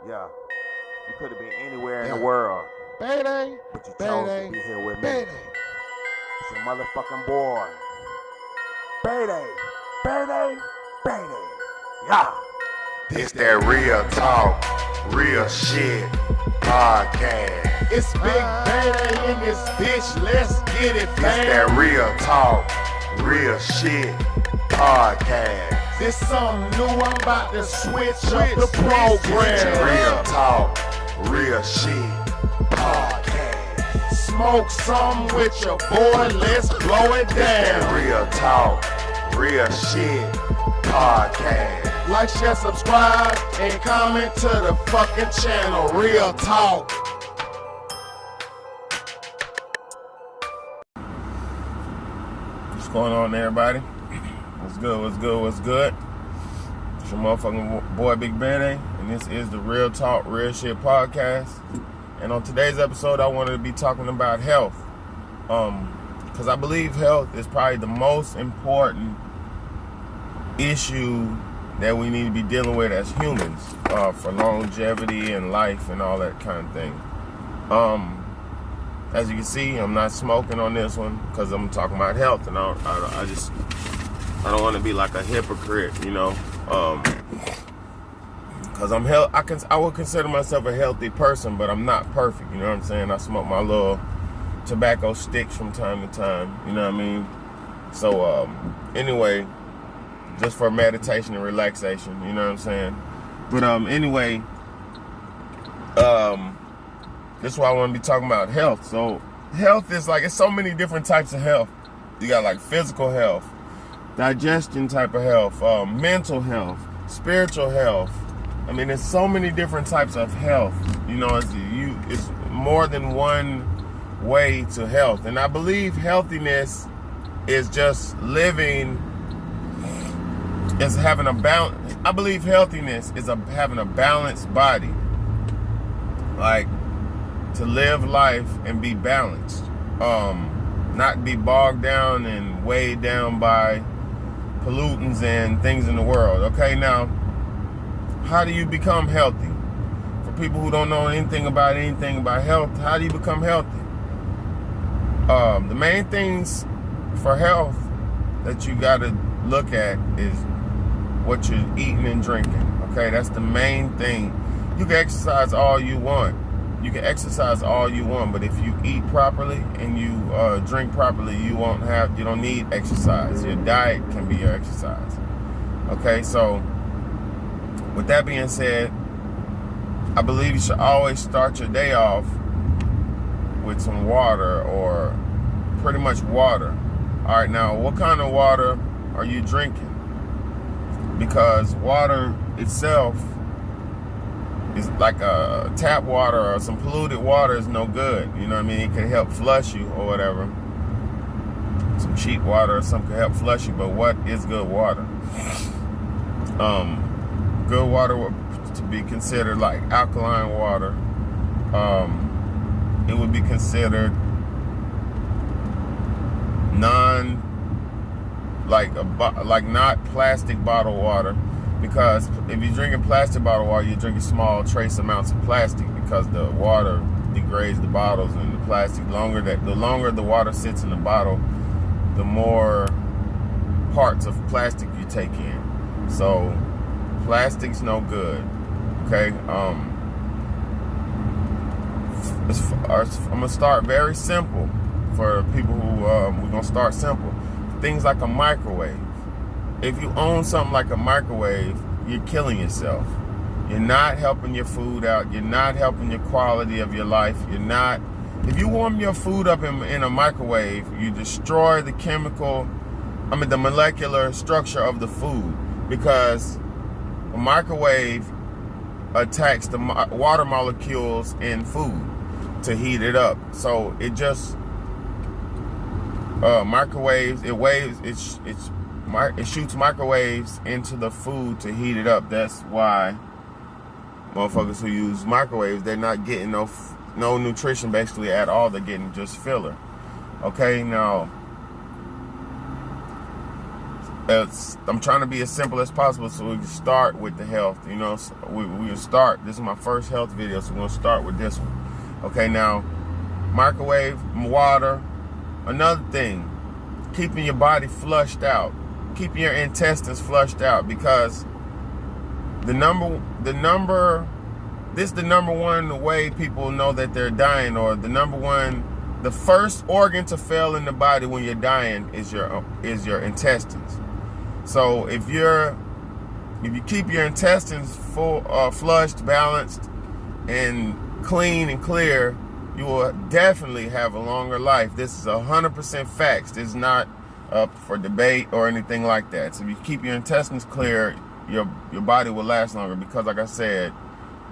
Yeah, you could have been anywhere in the world, Payday, but you chose to payday, be here with me. payday. It's your motherfucking boy. Payday, payday, payday. Yeah. This that real talk, real shit podcast. It's Big Payday in this bitch. Let's get it, This that real talk, real shit podcast. This something new. I'm about to switch up the program. Real talk, real shit podcast. Smoke some with your boy. Let's blow it down. Real talk, real shit podcast. Like, share, subscribe, and comment to the fucking channel. Real talk. What's going on, everybody? What's good? What's good? What's good? It's your motherfucking boy, Big Payday, and this is the Real Talk, Real Shit podcast. And on today's episode, I wanted to be talking about health, because I believe health is probably the most important issue that we need to be dealing with as humans, for longevity and life and all that kind of thing. As you can see, I'm not smoking on this one because I'm talking about health, and I don't want to be like a hypocrite, you know. Because I would consider myself a healthy person, but I'm not perfect. You know what I'm saying? I smoke my little tobacco sticks from time to time. You know what I mean? So anyway, just for meditation and relaxation. You know what I'm saying? But anyway, this is why I want to be talking about health. So health is like, it's so many different types of health. You got like physical health, digestion type of health, mental health, spiritual health. I mean, there's so many different types of health. You know, it's more than one way to health. And I believe healthiness is just living, is having a balance. I believe healthiness is having a balanced body. Like, to live life and be balanced. Not be bogged down and weighed down by pollutants and things in the world. Okay, now, how do you become healthy? For people who don't know anything about health, how do you become healthy? The main things for health that you got to look at is what you're eating and drinking. Okay, that's the main thing. You can exercise all you want. But if you eat properly and you drink properly, you don't need exercise. Your diet can be your exercise. Okay, so with that being said, I believe you should always start your day off with some water, or pretty much water. All right, now what kind of water are you drinking? Because water itself is like a tap water, or some polluted water is no good. You know what I mean? It can help flush you or whatever. Some cheap water or something can help flush you, but what is good water? Good water to be considered like alkaline water. It would be considered not plastic bottled water, because if you're drinking plastic bottled water, you're drinking small trace amounts of plastic, because the water degrades the bottles and the plastic. The longer the water sits in the bottle, the more parts of plastic you take in. So plastic's no good. Okay. I'm gonna start very simple for people who we're gonna start simple. Things like a microwave. If you own something like a microwave, you're killing yourself. You're not helping your food out. You're not helping your quality of your life. If you warm your food up in a microwave, you destroy the molecular structure of the food, because a microwave attacks the water molecules in food to heat it up. So it just microwaves. It shoots microwaves into the food to heat it up. That's why motherfuckers who use microwaves, they're not getting no nutrition basically at all. They're getting just filler. Okay, now I'm trying to be as simple as possible so we can start with the health. You know, so we can start. This is my first health video, so we're gonna start with this one. Okay, now microwave water. Another thing, keeping your body flushed out, keeping your intestines flushed out, because the number one way people know that they're dying, or the first organ to fail in the body when you're dying is your intestines. So if you keep your intestines full, flushed, balanced, and clean and clear, you will definitely have a longer life. This is 100% facts. This is not up for debate or anything like that. So if you keep your intestines clear, your body will last longer, because like I said,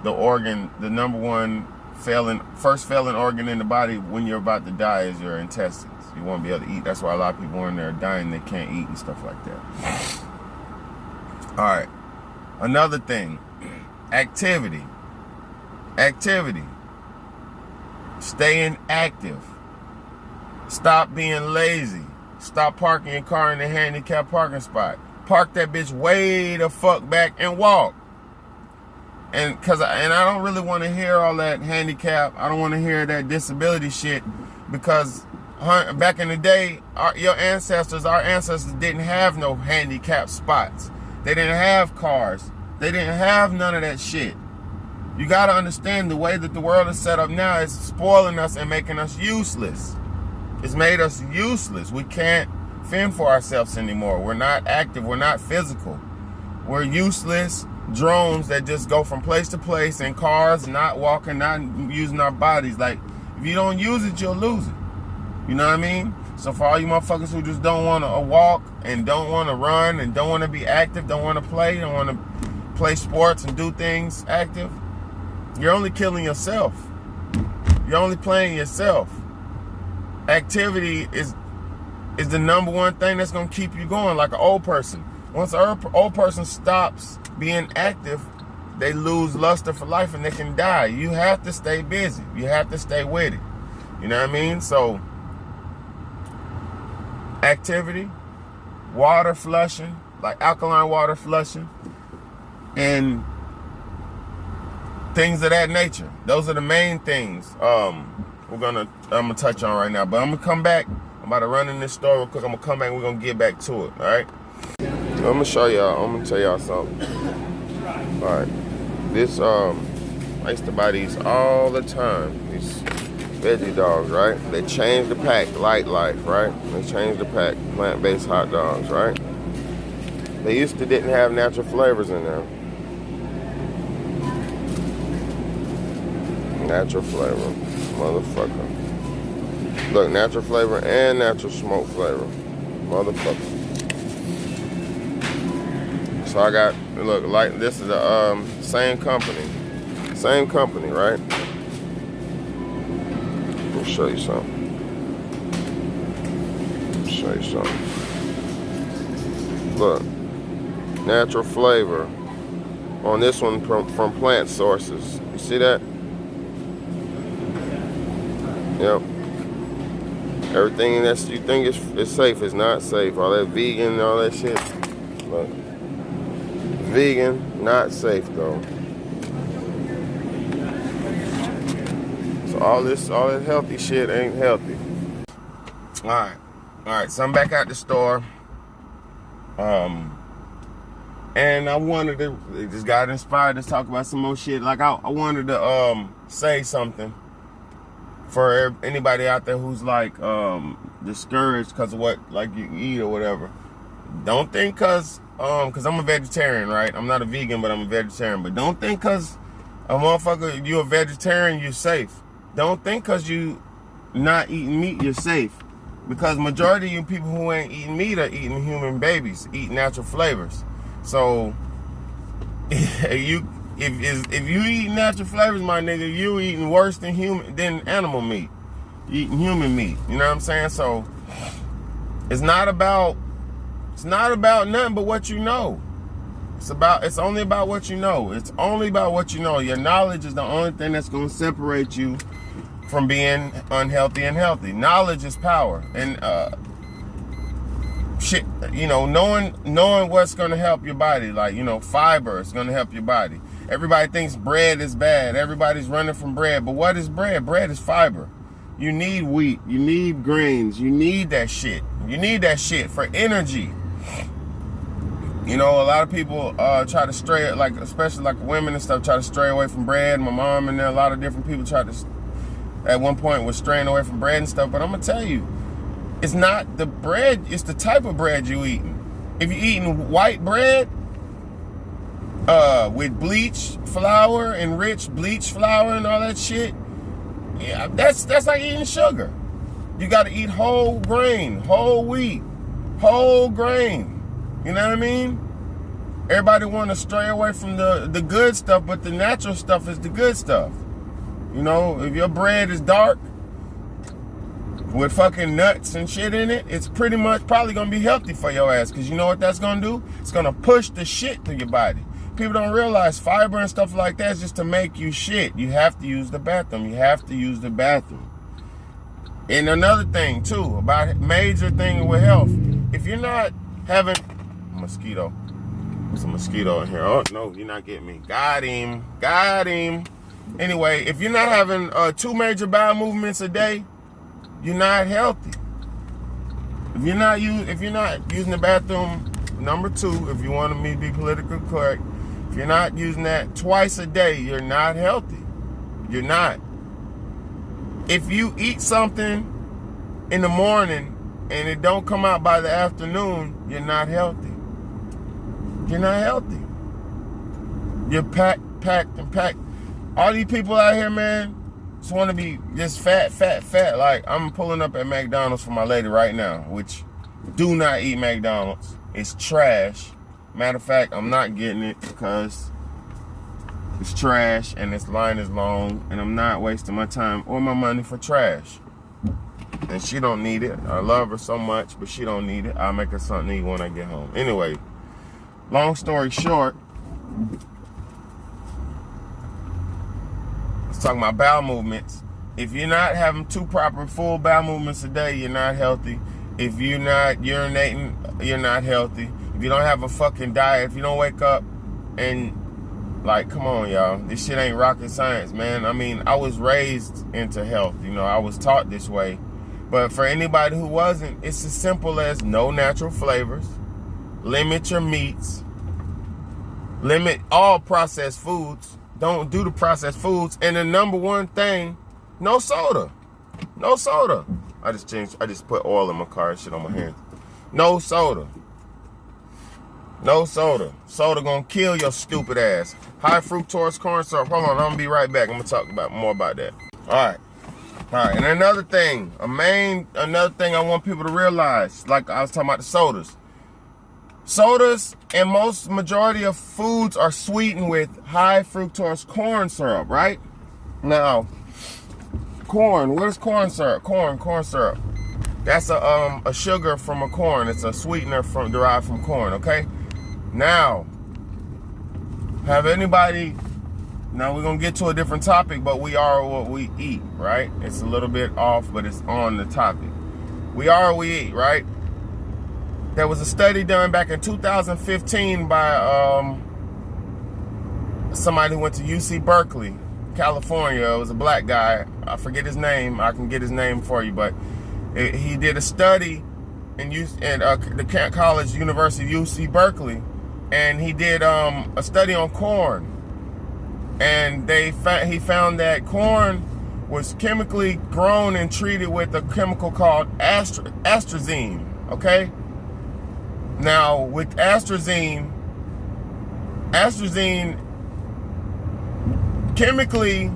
the number one first failing organ in the body when you're about to die is your intestines. You won't be able to eat. That's why a lot of people when they're dying, they can't eat and stuff like that. All right. Another thing, activity. Staying active. Stop being lazy. Stop parking your car in the handicapped parking spot. Park that bitch way the fuck back and walk. And I don't really want to hear all that handicap. I don't want to hear that disability shit, because back in the day, our ancestors didn't have no handicapped spots. They didn't have cars. They didn't have none of that shit. You got to understand, the way that the world is set up now is spoiling us and making us useless. It's made us useless. We can't fend for ourselves anymore. We're not active. We're not physical. We're useless drones that just go from place to place in cars, not walking, not using our bodies. Like, if you don't use it, you'll lose it. You know what I mean? So for all you motherfuckers who just don't want to walk and don't want to run and don't want to be active, don't want to play, don't want to play sports and do things active, you're only killing yourself. You're only playing yourself. Activity is the number one thing that's going to keep you going, like an old person. Once an old person stops being active, they lose luster for life and they can die. You have to stay busy. You have to stay with it. You know what I mean? So, activity, water flushing, like alkaline water flushing, and things of that nature. Those are the main things I'm gonna touch on right now. But I'm gonna come back. I'm about to run in this store real quick. I'm gonna come back and we're gonna get back to it. All right. I'm gonna show y'all. I'm gonna tell y'all something. All right. This I used to buy these all the time. These veggie dogs, right? They changed the pack. Light Life, right? They changed the pack. Plant-based hot dogs, right? They used to didn't have natural flavors in them. Natural flavor, motherfucker. Look, natural flavor and natural smoke flavor, motherfucker. So I got, look, like this is the same company, right? Let me show you something. Look, natural flavor on this one from plant sources. You see that? Yep. Everything that you think is safe is not safe. All that vegan and all that shit. Look. Vegan, not safe though. So all that healthy shit ain't healthy. Alright. So I'm back at the store. And I wanted to, just got inspired to talk about some more shit. Like I wanted to say something for anybody out there who's like discouraged because of what like you eat or whatever. Don't think because I'm a vegetarian, right? I'm not a vegan, but I'm a vegetarian. But don't think because a motherfucker, you a vegetarian, you're safe. Don't think because you not eating meat, you're safe. Because majority of you people who ain't eating meat are eating human babies, eating natural flavors. So if you eat natural flavors, my nigga, you eating worse than animal meat. You eating human meat. You know what I'm saying? So it's not about nothing but what you know. It's only about what you know. It's only about what you know. Your knowledge is the only thing that's gonna separate you from being unhealthy and healthy. Knowledge is power. And shit, knowing what's going to help your body, like, fiber is going to help your body. Everybody thinks bread is bad. Everybody's running from bread. But what is bread? Bread is fiber. You need wheat. You need grains. You need that shit. You need that shit for energy. A lot of people try to stray, like, especially like women and stuff, try to stray away from bread. My mom and a lot of different people tried to, at one point, was straying away from bread and stuff. But I'm going to tell you, it's not the bread, it's the type of bread you eating. If you're eating white bread with bleach flour, enriched bleach flour and all that shit, yeah, that's like eating sugar. You got to eat whole grain, whole wheat, whole grain. You know what I mean? Everybody want to stray away from the good stuff, but the natural stuff is the good stuff. If your bread is dark with fucking nuts and shit in it, it's pretty much probably going to be healthy for your ass. Because you know what that's going to do? It's going to push the shit through your body. People don't realize fiber and stuff like that is just to make you shit. You have to use the bathroom. You have to use the bathroom. And another thing, too, about major thing with health. If you're not having... Mosquito. There's a mosquito in here. Oh, no, you're not getting me. Got him. Anyway, if you're not having 2 major bowel movements a day, you're not healthy. If you're not using the bathroom, number 2, if you want me to be politically correct, if you're not using that twice a day, you're not healthy. You're not. If you eat something in the morning and it don't come out by the afternoon, you're not healthy. You're not healthy. You're packed. All these people out here, man, just want to be just fat. Like, I'm pulling up at McDonald's for my lady right now, which do not eat McDonald's. It's trash. Matter of fact, I'm not getting it because it's trash and this line is long, and I'm not wasting my time or my money for trash. And she don't need it. I love her so much, but she don't need it. I'll make her something to eat when I get home. Anyway, long story short, let's talk about bowel movements. If you're not having 2 proper full bowel movements a day, you're not healthy. If you're not urinating, you're not healthy. If you don't have a fucking diet, if you don't wake up and, like, come on, y'all. This shit ain't rocket science, man. I mean, I was raised into health. I was taught this way. But for anybody who wasn't, it's as simple as no natural flavors, limit your meats, limit all processed foods, don't do the processed foods, and the number one thing, no soda. No soda. I just put oil in my car and shit on my hands. No soda. No soda. Soda gonna kill your stupid ass. High fructose corn syrup. Hold on, I'm gonna be right back. I'm gonna talk more about that. All right, and another thing I want people to realize, like I was talking about the sodas. Sodas and majority of foods are sweetened with high fructose corn syrup, right? Now, corn, what is corn syrup? Corn syrup. That's a sugar from a corn. It's a sweetener derived from corn, okay? Now, now we're gonna get to a different topic, but we are what we eat, right? It's a little bit off, but it's on the topic. We are what we eat, right? There was a study done back in 2015 by somebody who went to UC Berkeley, California. It was a black guy. I forget his name. I can get his name for you, but he did a study in the college, University of UC Berkeley, and he did a study on corn. And he found that corn was chemically grown and treated with a chemical called astrazine, okay? Now, with astrazine chemically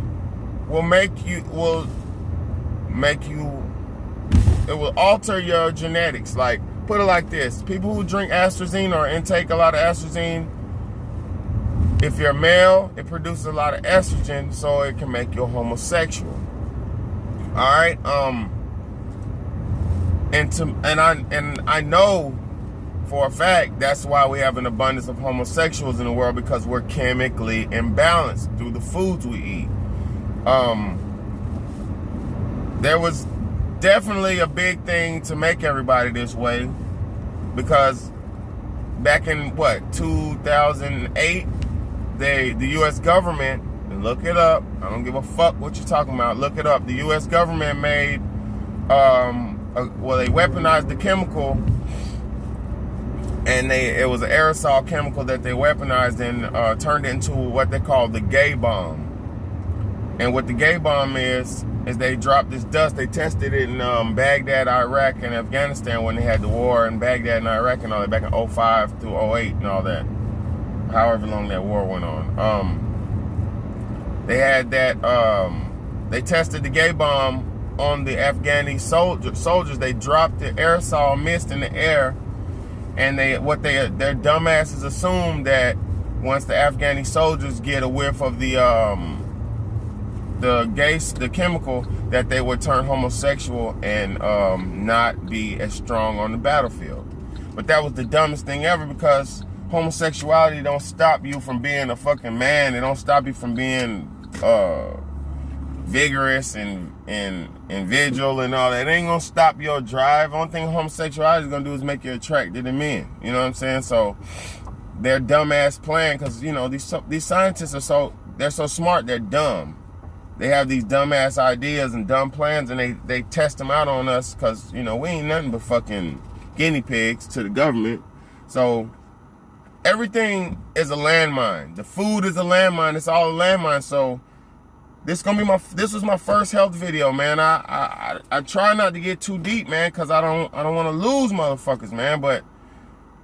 it will alter your genetics. Like, put it like this. People who drink astrazine or intake a lot of astrazine, if you're male, it produces a lot of estrogen, so it can make you a homosexual. All right. And I know for a fact that's why we have an abundance of homosexuals in the world, because we're chemically imbalanced through the foods we eat. There was definitely a big thing to make everybody this way. because back in 2008, the U.S. government, and look it up, I don't give a fuck what you're talking about, look it up, the U.S. government made, they weaponized the chemical, and it was an aerosol chemical that they weaponized and turned into what they call the gay bomb. And what the gay bomb is they dropped this dust. They tested it in Baghdad, Iraq, and Afghanistan when they had the war in Baghdad and Iraq and all that back in 05 through 08 and all that. However long that war went on. They had that, they tested the gay bomb on the Afghani soldiers. They dropped the aerosol mist in the air, and their dumbasses assumed that once the Afghani soldiers get a whiff of the chemical, that they would turn homosexual and not be as strong on the battlefield. But that was the dumbest thing ever, because homosexuality don't stop you from being a fucking man. It don't stop you from being vigorous and vigil and all that. It ain't gonna stop your drive. Only thing homosexuality is gonna do is make you attracted to men. You know what I'm saying? So their dumbass plan, because you know these scientists they're so smart, they're dumb. They have these dumbass ideas and dumb plans, and they test them out on us, because you know we ain't nothing but fucking guinea pigs to the government. So everything is a landmine. The food is a landmine. It's all a landmine. So this was my first health video, man. I try not to get too deep, man, because I don't want to lose motherfuckers, man. But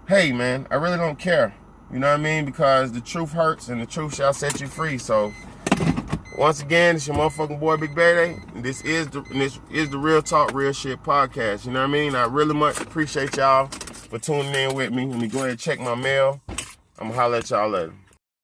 hey, man, I really don't care. You know what I mean? Because the truth hurts, and the truth shall set you free. So once again, it's your motherfucking boy Big Bay. This is the Real Talk, Real Shit podcast. You know what I mean? I really much appreciate y'all for tuning in with me. Let me go ahead and check my mail. I'm gonna holler at y'all later.